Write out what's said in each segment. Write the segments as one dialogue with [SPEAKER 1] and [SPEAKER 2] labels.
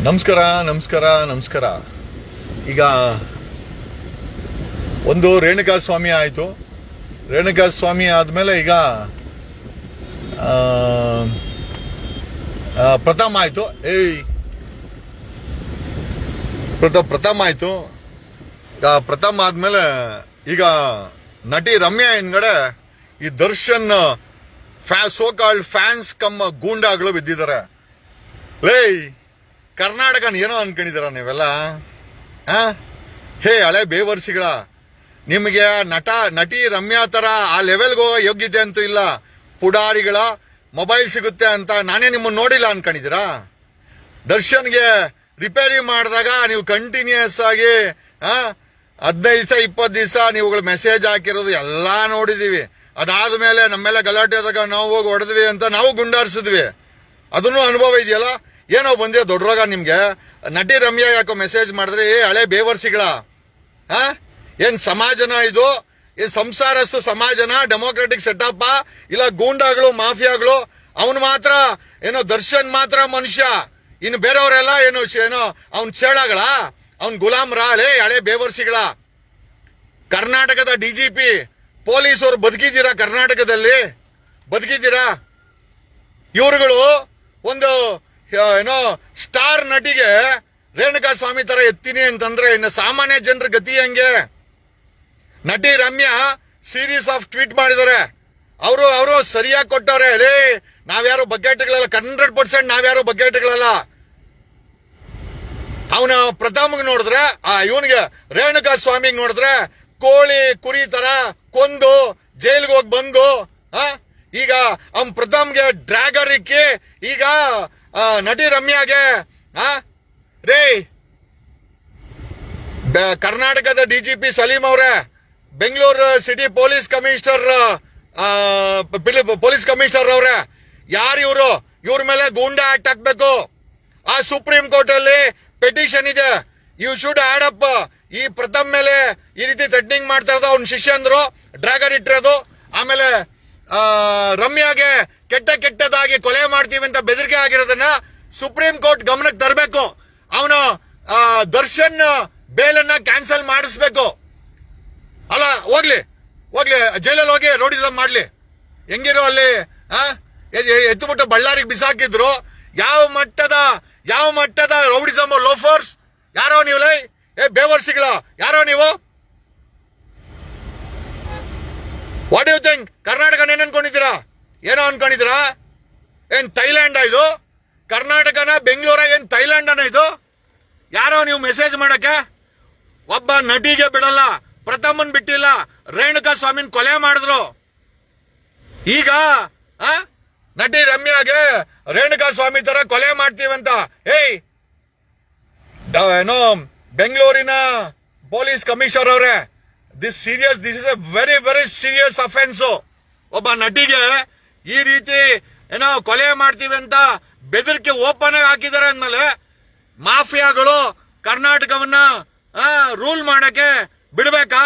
[SPEAKER 1] ನಮಸ್ಕಾರ ನಮಸ್ಕಾರ ನಮಸ್ಕಾರ. ಈಗ ಒಂದು ರೇಣುಕಾಸ್ವಾಮಿ ಆಯಿತು. ರೇಣುಕಾಸ್ವಾಮಿ ಆದಮೇಲೆ ಈಗ ಪ್ರಥಮ್ ಆಯಿತು. ಪ್ರಥಮ್ ಆಯಿತು. ಪ್ರಥಮ್ ಆದಮೇಲೆ ಈಗ ನಟಿ ರಮ್ಯಾ ಹಿಂದ್ಗಡೆ ಈ Darshan so called fans cum ಗೂಂಡಾಗಳು ಬಿದ್ದಿದ್ದಾರೆ. ಕರ್ನಾಟಕನ ಏನೋ ಅನ್ಕೊಂಡಿದ್ದೀರ ನೀವೆಲ್ಲ? ಹೇ ಹಳೆ ಬೇವರ್ಸಿಗಳ, ನಿಮಗೆ ನಟಿ ರಮ್ಯಾ ತರ ಆ ಲೆವೆಲ್ಗೆ ಹೋಗೋ ಯೋಗ್ಯತೆ ಅಂತೂ ಇಲ್ಲ. ಪುಡಾರಿಗಳ ಮೊಬೈಲ್ ಸಿಗುತ್ತೆ ಅಂತ ನಾನೇ ನಿಮ್ಮನ್ನು ನೋಡಿಲ್ಲ ಅನ್ಕೊಂಡಿದ್ದೀರಾ? ದರ್ಶನ್ಗೆ ರಿಪೇರಿ ಮಾಡಿದಾಗ ನೀವು ಕಂಟಿನ್ಯೂಸ್ ಆಗಿ 15 ದಿವಸ 20 ದಿವಸ ನೀವುಗಳು ಮೆಸೇಜ್ ಹಾಕಿರೋದು ಎಲ್ಲ ನೋಡಿದೀವಿ. ಅದಾದ್ಮೇಲೆ ನಮ್ಮೆಲ್ಲ ಗಲಾಟೆ ಆದಾಗ ನಾವು ಹೋಗಿ ಹೊಡೆದ್ವಿ ಅಂತ ನಾವು ಗುಂಡಾರಿಸಿದ್ವಿ. ಅದನ್ನು ಅನುಭವ ಇದೆಯಲ್ಲ. ಏನೋ ಬಂದಿರೋ ದೊಡ್ಡ ರೋಗ ನಿಮ್ಗೆ. ನಟಿ ರಮ್ಯಾ ಯಾಕೋ ಮೆಸೇಜ್ ಮಾಡಿದ್ರೆ ಹಳೆ ಬೇವರ್ಸಿಗಳ, ಏನ್ ಸಮಾಜನ ಇದು? ಏನ್ ಸಂಸಾರಸ್ತು ಸಮಾಜನ? ಡೆಮೋಕ್ರೆಟಿಕ್ ಸೆಟಪ್ ಇಲ್ಲ ಗೂಂಡಾಗಳು ಮಾಫಿಯಾಗಳು? ಅವನು ಮಾತ್ರ ಏನೋ ದರ್ಶನ್ ಮಾತ್ರ ಮನುಷ್ಯ, ಇನ್ನು ಬೇರೆಯವರೆಲ್ಲ ಏನೋ ಅವನ್ ಚೇಳಗಳ, ಅವನ್ ಗುಲಾಮ್ರ? ಹಳೆ ಬೇವರ್ಸಿಗಳ. ಕರ್ನಾಟಕದ DGP ಪೊಲೀಸರು ಬದುಕಿದ್ದೀರಾ? ಕರ್ನಾಟಕದಲ್ಲಿ ಬದುಕಿದ್ದೀರಾ? ಇವರುಗಳು ಒಂದು ಏನೋ ಸ್ಟಾರ್ ನಟಿಗೆ ರೇಣುಕಾಸ್ವಾಮಿ ತರ ಎತ್ತೀನಿ ಅಂತಂದ್ರೆ ಇನ್ನು ಸಾಮಾನ್ಯ ಜನರ ಗತಿ ಹಂಗೆ. ನಟಿ ರಮ್ಯಾ ಸೀರೀಸ್ ಆಫ್ ಟ್ವೀಟ್ ಮಾಡಿದ್ದಾರೆ. ಅವರು ಸರಿಯಾಗಿ ಕೊಟ್ಟವ್ರೆ. ನಾವ್ಯಾರು ಬಗ್ಗೆಟ್ಗಳಲ್ಲ, 100% ನಾವ್ಯಾರು ಬಗ್ಗೆಟ್ಗಳಲ್ಲ. ಅವನ ಪ್ರಥಮ್ಗೆ ನೋಡಿದ್ರೆ, ಇವನಿಗೆ ರೇಣುಕಾಸ್ವಾಮಿಗೆ ನೋಡಿದ್ರೆ ಕೋಳಿ ಕುರಿ ತರ ಕೊಂದು ಜೈಲ್ಗೆ ಹೋಗಿ ಬಂದು ಈಗ ಅವನ್ ಪ್ರಥಮ್ಗೆ ಡ್ರ್ಯಾಗರ್ ಇಕ್ಕಿ ಈಗ ನಟಿ ರಮ್ಯಾಗೆ ಕರ್ನಾಟಕದ DGP ಸಲೀಂ ಅವರೇ, ಬೆಂಗಳೂರು ಸಿಟಿ ಪೊಲೀಸ್ ಕಮಿಷನರ್ ಅವರೇ, ಯಾರು ಇವರು? ಇವ್ರ ಮೇಲೆ ಗೂಂಡಾ ಆಕ್ಟ್ ಹಾಕ್ಬೇಕು. ಆ ಸುಪ್ರೀಂ ಕೋರ್ಟ್ ಅಲ್ಲಿ ಪೆಟಿಷನ್ ಇದೆ. You should add up. ಈ ಪ್ರಥಮ್ ಮೇಲೆ ಈ ರೀತಿ ಥ್ರೆಟ್ನಿಂಗ್ ಮಾಡ್ತಾ ಇರೋದು ಅವ್ನ ಶಿಷ್ಯಂದ್ರು ಡ್ರ್ಯಾಗರ್ ಇಟ್ಟಿರೋದು. ಆಮೇಲೆ ರಮ್ಯಾಗೆ ಕೆಟ್ಟದಾಗಿ ಕೊಲೆ ಮಾಡ್ತೀವಿ ಅಂತ ಬೆದರಿಕೆ ಆಗಿರೋದನ್ನ ಸುಪ್ರೀಂ ಕೋರ್ಟ್ ಗಮನಕ್ಕೆ ತರಬೇಕು. ಅವನು ದರ್ಶನ್ ಬೇಲನ್ನ ಕ್ಯಾನ್ಸಲ್ ಮಾಡಿಸ್ಬೇಕು. ಅಲ್ಲ, ಹೋಗ್ಲಿ ಜೈಲಲ್ಲಿ ಹೋಗಿ ರೋಡಿಸಮ್ ಮಾಡ್ಲಿ. ಹೆಂಗಿರೋ ಅಲ್ಲಿ ಎತ್ತುಬಿಟ್ಟು ಬಳ್ಳಾರಿಗೆ ಬಿಸಾಕಿದ್ರು. ಯಾವ ಮಟ್ಟದ ರೌಡಿಸಮ್ ಲೋಫರ್ಸ್? ಯಾರೋ ನೀವು? ಬೇವರ್ಸಿಗಳ ಯಾರೋ ನೀವು? What you think? ಕರ್ನಾಟಕನ ಏನ್ ಅನ್ಕೊಂಡಿದ್ದೀರಾ? ಏನೋ ಅನ್ಕೊಂಡಿದ್ದೀರಾ? ಏನ್ ಥೈಲ್ಯಾಂಡ್ ಇದು? ಕರ್ನಾಟಕನ ಬೆಂಗಳೂರ ಏನ್ ಥೈಲ್ಯಾಂಡ್ ಅನ್ನ ಇದು? ಯಾರೋ ನೀವು ಮೆಸೇಜ್ ಮಾಡಕ್ಕೆ? ಒಬ್ಬ ನಟಿಗೆ ಬಿಡಲ್ಲ, ಪ್ರಥಮನ್ ಬಿಟ್ಟಿಲ್ಲ, ರೇಣುಕಾಸ್ವಾಮಿನ್ ಕೊಲೆ ಮಾಡಿದ್ರು. ಈಗ ನಟಿ ರಮ್ಯಾಗೆ ರೇಣುಕಾಸ್ವಾಮಿ ತರ ಕೊಲೆ ಮಾಡ್ತೀವಂತ ಏನೋ ಬೆಂಗಳೂರಿನ ಪೊಲೀಸ್ ಕಮಿಷನರ್ ಅವರೇ, this is A very very serious offence. ಒಬ್ಬ ನಟಿಗೆ ಈ ರೀತಿ ಏನೋ ಕೊಲೆ ಮಾಡ್ತೀವಿ ಅಂತ ಬೆದರಿಕೆ ಓಪನ್ ಆಗಿ ಹಾಕಿದ್ದಾರೆ ಅಂದ್ಮೇಲೆ ಮಾಫಿಯಾಗಳು ಕರ್ನಾಟಕವನ್ನ ರೂಲ್ ಮಾಡಕ್ಕೆ ಬಿಡ್ಬೇಕಾ?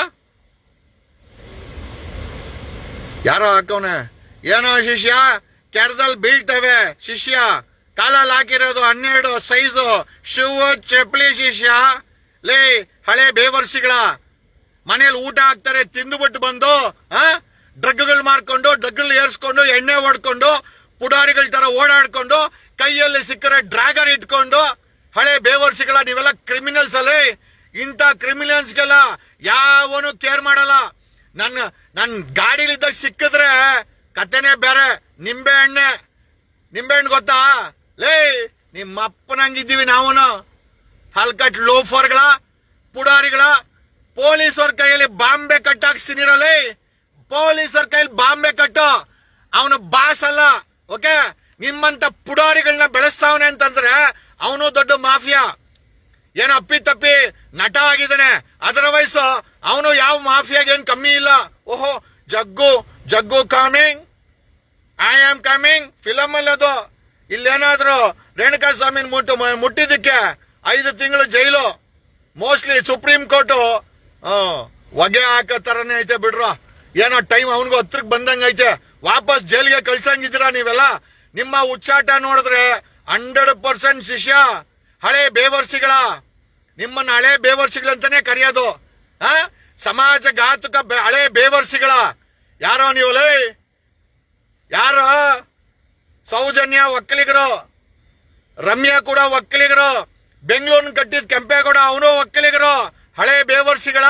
[SPEAKER 1] ಯಾರೋ ಹಾಕವನೆ, ಏನೋ ಶಿಷ್ಯ ಕೆರದಲ್ಲಿ ಬೀಳ್ತವೆ, ಶಿಷ್ಯ ಕಾಲಲ್ಲಿ ಹಾಕಿರೋದು 12 ಸೈಜು ಶೂ ಚಪ್ಪಲಿ ಶಿಷ್ಯ. ಹಳೆ ಬೇವರ್ಸಿಗಳ ಮನೇಲಿ ಊಟ ಹಾಕ್ತಾರೆ, ತಿಂದುಬಿಟ್ಟು ಬಂದು ಡ್ರಗ್ಗಳು ಮಾರ್ಕೊಂಡು ಡ್ರಗ್ಗಳು ಏರ್ಸ್ಕೊಂಡು ಎಣ್ಣೆ ಹೊಡ್ಕೊಂಡು ಪುಡಾರಿಗಳ ತರ ಓಡಾಡ್ಕೊಂಡು ಕೈಯಲ್ಲಿ ಸಿಕ್ಕರೆ ಡ್ರ್ಯಾಗರ್ ಇಟ್ಕೊಂಡು ಹಳೆ ಬೇವರ್ಸಿಗಳ. ನೀವೆಲ್ಲ ಕ್ರಿಮಿನಲ್ಸ್ ಅಲ್ಲಿ. ಇಂಥ ಕ್ರಿಮಿನಲ್ಸ್ಗೆಲ್ಲ ಯಾವನು ಕೇರ್ ಮಾಡಲ್ಲ. ನನ್ನ ಗಾಡಿಲಿದ್ದಾಗ ಸಿಕ್ಕಿದ್ರೆ ಕತೆನೆ ಬೇರೆ. ನಿಂಬೆ ಹಣ್ಣು ಗೊತ್ತಾ? ನಿಮ್ಮ ಅಪ್ಪನಂಗಿದ್ದೀವಿ ನಾವುನು. ಹಲ್ಕಟ್ ಲೋಫರ್ಗಳ ಪುಡಾರಿಗಳ ಪೊಲೀಸರ ಕೈಯಲ್ಲಿ ಬಾಂಬೆ ಕಟ್ಟಾಕ್ಸ್ತೀನಿರಲಿ. ಪೊಲೀಸರ ಕೈಯಲ್ಲಿ ಬಾಂಬೆ ಕಟ್ಟು. ಅವನು ಬಾಸ್ ಅಲ್ಲ. ಓಕೆ, ನಿಮ್ಮಂತ ಪುಡಾರಿಗಳನ್ನ ಬೆಳೆಸ್ತಾವನೆ ಅಂತಂದ್ರೆ ಅವನು ದೊಡ್ಡ ಮಾಫಿಯಾ. ಏನೋ ಅಪ್ಪಿ ನಟ ಆಗಿದ್ದಾನೆ, ಅದರ್ವೈಸ್ ಅವನು ಯಾವ ಮಾಫಿಯಾಗ ಏನ್ ಕಮ್ಮಿ ಇಲ್ಲ. ಓಹೋ, Jaggu coming, I am coming film ಅಲ್ಲಿ ಅದು. ಇಲ್ಲೇನಾದ್ರು ರೇಣುಕಾಸ್ವಾಮಿನ ಮುಟ್ಟಿದ್ದಕ್ಕೆ 5 ತಿಂಗಳು ಜೈಲು. ಮೋಸ್ಟ್ಲಿ ಸುಪ್ರೀಂ ಕೋರ್ಟ್ ಹೊಗೆ ಹಾಕೋ ತರನೇ ಐತೆ ಬಿಡ್ರ. ಏನೋ ಟೈಮ್ ಅವನಿಗೂ ಹತ್ರಕ್ಕೆ ಬಂದಂಗ ಐತೆ. ವಾಪಸ್ ಜೈಲಿಗೆ ಕಳ್ಸಂಗಿದ್ದೀರಾ ನೀವೆಲ್ಲ? ನಿಮ್ಮ ಉಚ್ಚಾಟ ನೋಡಿದ್ರೆ 100% ಶಿಷ್ಯ ಹಳೆ ಬೇವರ್ಸಿಗಳ, ನಿಮ್ಮನ್ನ ಹಳೆ ಬೇವರ್ಸಿಗಳಂತಾನೆ ಕರೆಯೋದು. ಸಮಾಜಘಾತುಕ ಹಳೆ ಬೇವರ್ಸಿಗಳ. ಯಾರೋ ನೀವು ಲೇ, ಯಾರೋ ಸೌಜನ್ಯ ಒಕ್ಕಲಿಗರು, ರಮ್ಯಾ ಕೂಡ ಒಕ್ಕಲಿಗರು, ಬೆಂಗಳೂರಿನ ಕಟ್ಟಿದ ಕೆಂಪೇಗೌಡ ಅವನು ಒಕ್ಕಲಿಗರು, ಹಳೆ ಬೇವರ್ಸಿಗಳ